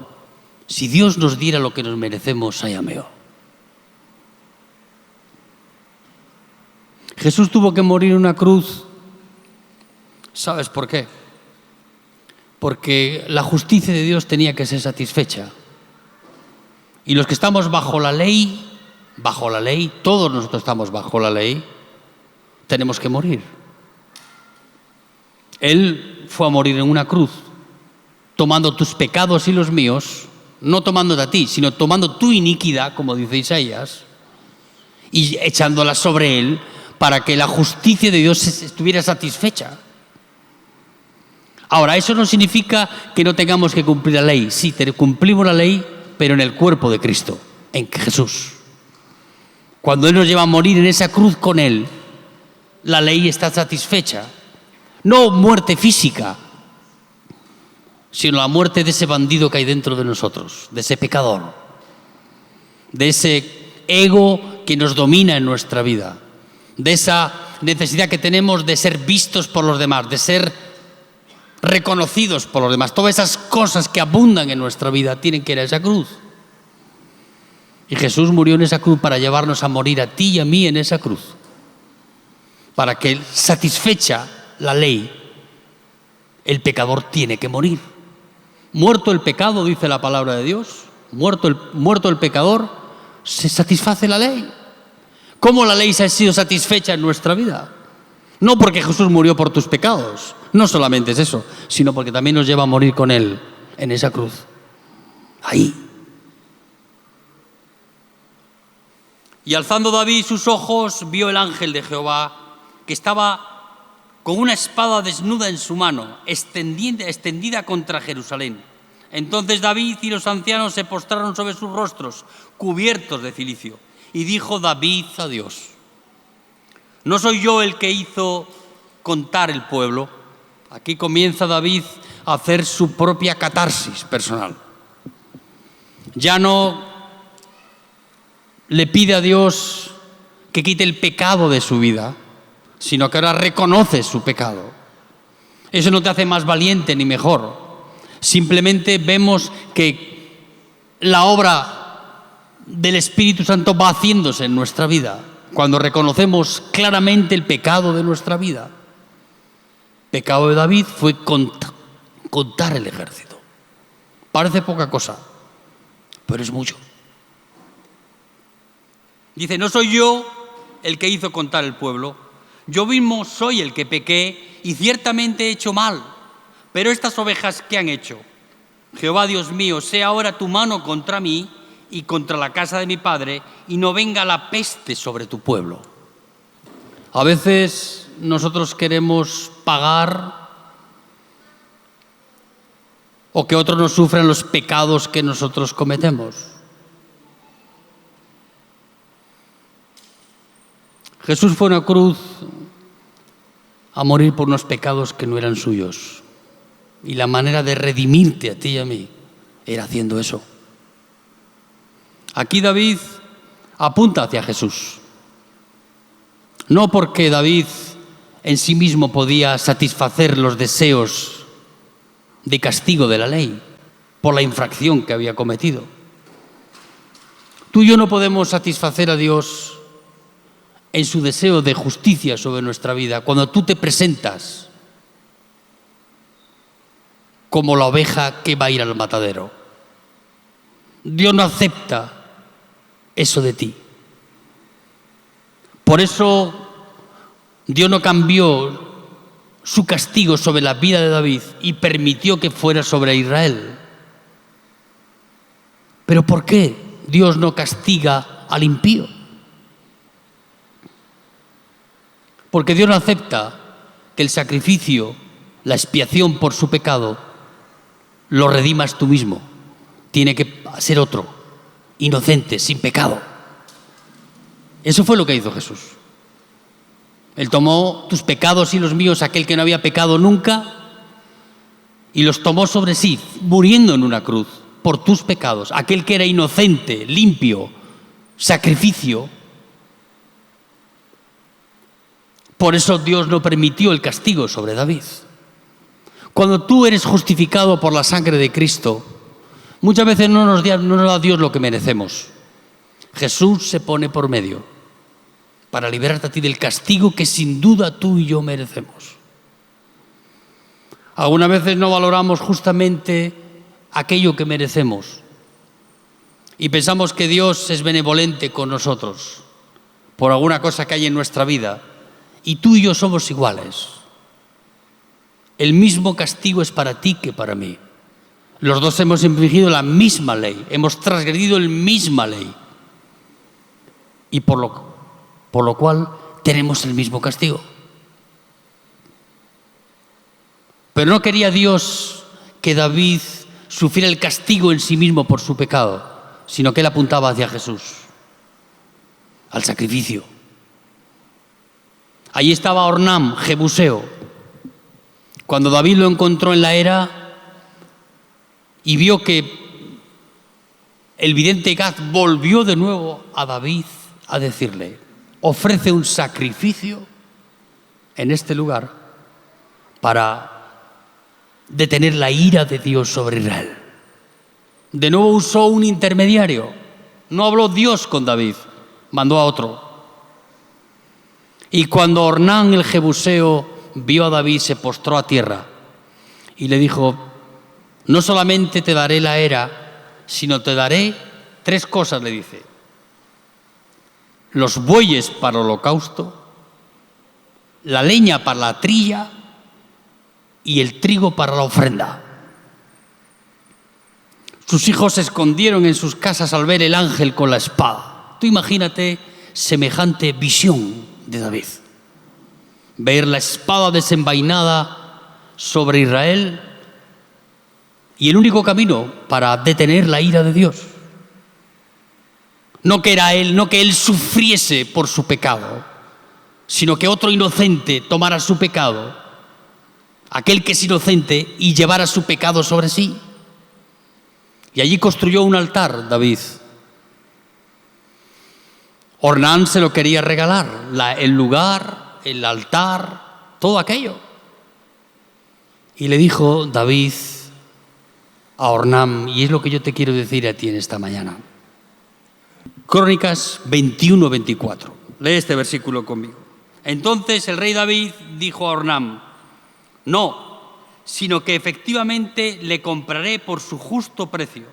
si Dios nos diera lo que nos merecemos, ay, ameo. Jesús tuvo que morir en una cruz. ¿Sabes por qué? Porque la justicia de Dios tenía que ser satisfecha. Y los que estamos bajo la ley, todos nosotros estamos bajo la ley, tenemos que morir. Él fue a morir en una cruz, tomando tus pecados y los míos, no tomándote a ti, sino tomando tu iniquidad, como dice Isaías, y echándola sobre Él para que la justicia de Dios estuviera satisfecha. Ahora, eso no significa que no tengamos que cumplir la ley. Sí, cumplimos la ley, pero en el cuerpo de Cristo, en Jesús. Cuando Él nos lleva a morir en esa cruz con Él, la ley está satisfecha. No muerte física, sino la muerte de ese bandido que hay dentro de nosotros, de ese pecador, de ese ego que nos domina en nuestra vida, de esa necesidad que tenemos de ser vistos por los demás, de ser reconocidos por los demás. Todas esas cosas que abundan en nuestra vida tienen que ir a esa cruz. Y Jesús murió en esa cruz para llevarnos a morir a ti y a mí en esa cruz, para que, satisfecha la ley, el pecador tiene que morir. Muerto el pecado, dice la palabra de Dios, muerto el pecador, se satisface la ley. ¿Cómo la ley se ha sido satisfecha en nuestra vida? No porque Jesús murió por tus pecados, no solamente es eso, sino porque también nos lleva a morir con Él en esa cruz. Ahí. Y alzando David sus ojos, vio el ángel de Jehová, que estaba con una espada desnuda en su mano, extendida contra Jerusalén. Entonces David y los ancianos se postraron sobre sus rostros, cubiertos de cilicio. Y dijo David a Dios: ¿no soy yo el que hizo contar el pueblo? Aquí comienza David a hacer su propia catarsis personal. Ya no le pide a Dios que quite el pecado de su vida, sino que ahora reconoce su pecado. Eso no te hace más valiente ni mejor. Simplemente vemos que la obra del Espíritu Santo va haciéndose en nuestra vida cuando reconocemos claramente el pecado de nuestra vida. El pecado de David fue contar el ejército. Parece poca cosa, pero es mucho. Dice: no soy yo el que hizo contar el pueblo, yo mismo soy el que pequé y ciertamente he hecho mal. Pero estas ovejas, ¿qué han hecho? Jehová Dios mío, sea ahora tu mano contra mí y contra la casa de mi padre, y no venga la peste sobre tu pueblo. A veces nosotros queremos pagar o que otros no sufran los pecados que nosotros cometemos. Jesús fue a una cruz a morir por unos pecados que no eran suyos. Y la manera de redimirte a ti y a mí era haciendo eso. Aquí David apunta hacia Jesús. No porque David en sí mismo podía satisfacer los deseos de castigo de la ley por la infracción que había cometido. Tú y yo no podemos satisfacer a Dios en su deseo de justicia sobre nuestra vida cuando tú te presentas como la oveja que va a ir al matadero. Dios no acepta eso de ti. Por eso Dios no cambió su castigo sobre la vida de David y permitió que fuera sobre Israel. Pero ¿por qué Dios no castiga al impío? Porque Dios no acepta que el sacrificio, la expiación por su pecado, lo redimas tú mismo. Tiene que ser otro, inocente, sin pecado. Eso fue lo que hizo Jesús. Él tomó tus pecados y los míos, aquel que no había pecado nunca, y los tomó sobre sí, muriendo en una cruz por tus pecados. Aquel que era inocente, limpio, sacrificio. Por eso Dios no permitió el castigo sobre David. Cuando tú eres justificado por la sangre de Cristo, muchas veces no nos da Dios lo que merecemos. Jesús se pone por medio para liberarte a ti del castigo que sin duda tú y yo merecemos. Algunas veces no valoramos justamente aquello que merecemos y pensamos que Dios es benevolente con nosotros por alguna cosa que hay en nuestra vida, y tú y yo somos iguales. El mismo castigo es para ti que para mí. Los dos hemos infringido la misma ley, hemos transgredido la misma ley, y por lo cual tenemos el mismo castigo. Pero no quería Dios que David sufriera el castigo en sí mismo por su pecado, sino que él apuntaba hacia Jesús, al sacrificio. Allí estaba Ornán, Jebuseo, cuando David lo encontró en la era y vio que el vidente Gad volvió de nuevo a David a decirle: ofrece un sacrificio en este lugar para detener la ira de Dios sobre Israel. De nuevo usó un intermediario. No habló Dios con David, mandó a otro. Y cuando Ornán el Jebuseo vio a David, se postró a tierra y le dijo: no solamente te daré la era, sino te daré 3 cosas, le dice: los bueyes para el holocausto, la leña para la trilla y el trigo para la ofrenda. Sus hijos se escondieron en sus casas al ver el ángel con la espada. Tú imagínate semejante visión de David. Ver la espada desenvainada sobre Israel y el único camino para detener la ira de Dios. No que él sufriese por su pecado, sino que otro inocente tomara su pecado, aquel que es inocente, y llevara su pecado sobre sí. Y allí construyó un altar, David. Ornán se lo quería regalar, el lugar, el altar, todo aquello. Y le dijo David a Ornán, y es lo que yo te quiero decir a ti en esta mañana. Crónicas 21-24. Lee este versículo conmigo. Entonces el rey David dijo a Ornán: no, sino que efectivamente le compraré por su justo precio,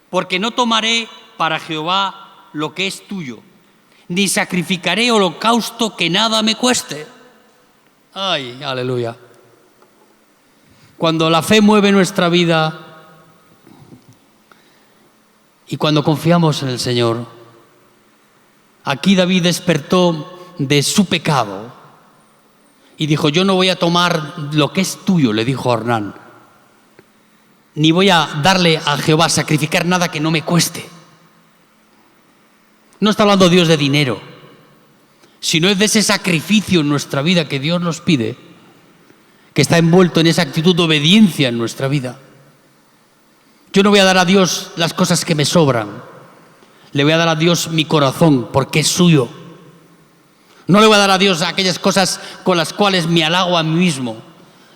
porque no tomaré para Jehová lo que es tuyo, ni sacrificaré holocausto que nada me cueste. Ay, aleluya. Cuando la fe mueve nuestra vida y cuando confiamos en el Señor, aquí David despertó de su pecado y dijo: yo no voy a tomar lo que es tuyo, le dijo a Ornán, ni voy a darle a Jehová, sacrificar nada que no me cueste. No está hablando Dios de dinero, sino es de ese sacrificio en nuestra vida que Dios nos pide, que está envuelto en esa actitud de obediencia en nuestra vida. Yo no voy a dar a Dios las cosas que me sobran, le voy a dar a Dios mi corazón, porque es suyo. No le voy a dar a Dios aquellas cosas con las cuales me halago a mí mismo,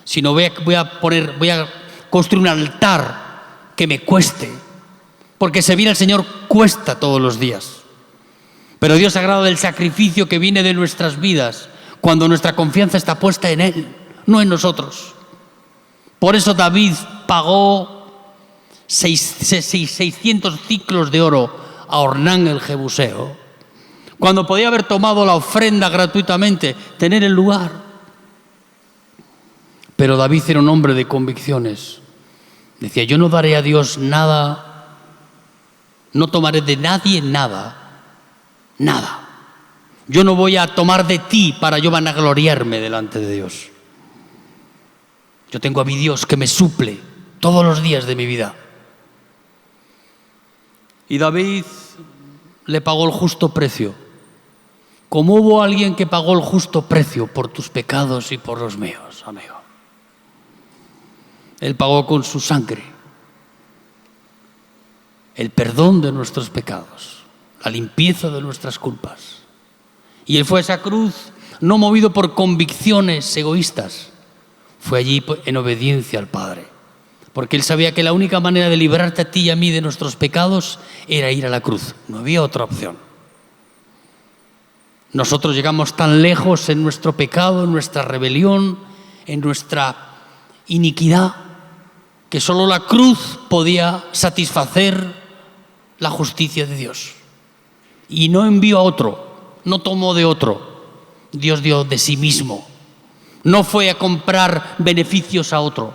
sino voy a construir un altar que me cueste, porque servir al Señor cuesta todos los días. Pero Dios se agrada del sacrificio que viene de nuestras vidas cuando nuestra confianza está puesta en Él, no en nosotros. Por eso David pagó 600 ciclos de oro a Ornán el Jebuseo, cuando podía haber tomado la ofrenda gratuitamente, tener el lugar. Pero David era un hombre de convicciones. Decía: yo no daré a Dios nada No tomaré de nadie nada, nada. Yo no voy a tomar de ti para yo vanagloriarme delante de Dios. Yo tengo a mi Dios que me suple todos los días de mi vida. Y David le pagó el justo precio. Como hubo alguien que pagó el justo precio por tus pecados y por los míos, amigo. Él pagó con su sangre el perdón de nuestros pecados, la limpieza de nuestras culpas. Y Él fue a esa cruz no movido por convicciones egoístas, fue allí en obediencia al Padre. Porque Él sabía que la única manera de librarte a ti y a mí de nuestros pecados era ir a la cruz. No había otra opción. Nosotros llegamos tan lejos en nuestro pecado, en nuestra rebelión, en nuestra iniquidad, que solo la cruz podía satisfacer la justicia de Dios. Y no envió a otro, no tomó de otro. Dios dio de sí mismo. No fue a comprar beneficios a otro.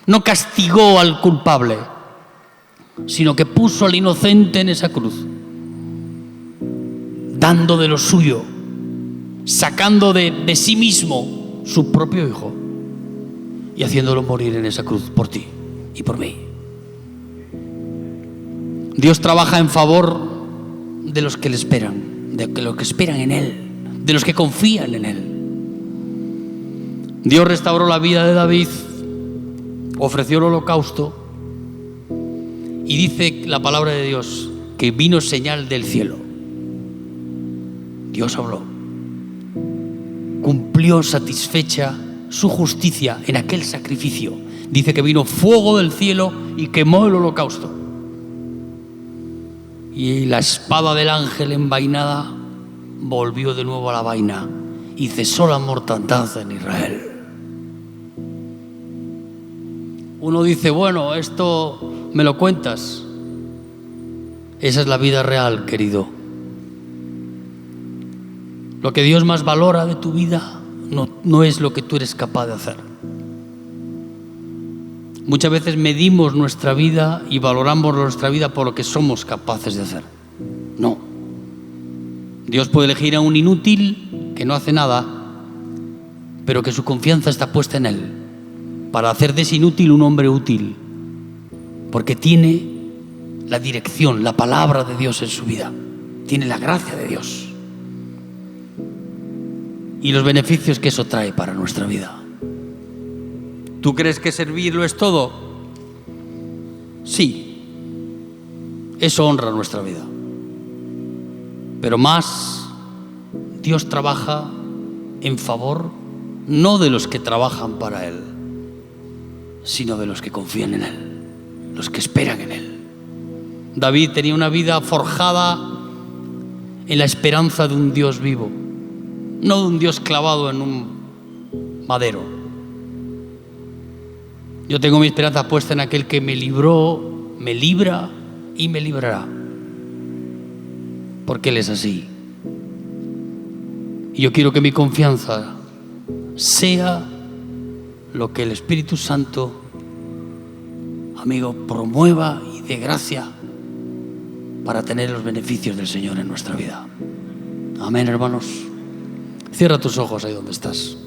No castigó al culpable, sino que puso al inocente en esa cruz, dando de lo suyo, sacando de sí mismo su propio Hijo y haciéndolo morir en esa cruz por ti y por mí. Dios trabaja en favor de los que le esperan, de los que esperan en Él, de los que confían en Él. Dios restauró la vida de David, ofreció el holocausto y dice la palabra de Dios que vino señal del cielo. Dios habló, cumplió satisfecha su justicia en aquel sacrificio. Dice que vino fuego del cielo y quemó el holocausto. Y la espada del ángel envainada volvió de nuevo a la vaina y cesó la mortandad en Israel. Uno dice, bueno, esto me lo cuentas. Esa es la vida real, querido. Lo que Dios más valora de tu vida no es lo que tú eres capaz de hacer. Muchas veces medimos nuestra vida y valoramos nuestra vida por lo que somos capaces de hacer. No. Dios puede elegir a un inútil que no hace nada, pero que su confianza está puesta en Él, para hacer de ese inútil un hombre útil, porque tiene la dirección, la palabra de Dios en su vida, tiene la gracia de Dios y los beneficios que eso trae para nuestra vida. ¿Tú crees que servirlo es todo? Sí, eso honra nuestra vida, pero más Dios trabaja en favor no de los que trabajan para Él, sino de los que confían en Él, los que esperan en Él. David tenía una vida forjada en la esperanza de un Dios vivo, no de un Dios clavado en un madero. Yo tengo mi esperanza puesta en aquel que me libró, me libra y me librará, porque Él es así. Y yo quiero que mi confianza sea lo que el Espíritu Santo, amigo, promueva y dé gracia para tener los beneficios del Señor en nuestra vida. Amén, hermanos. Cierra tus ojos ahí donde estás.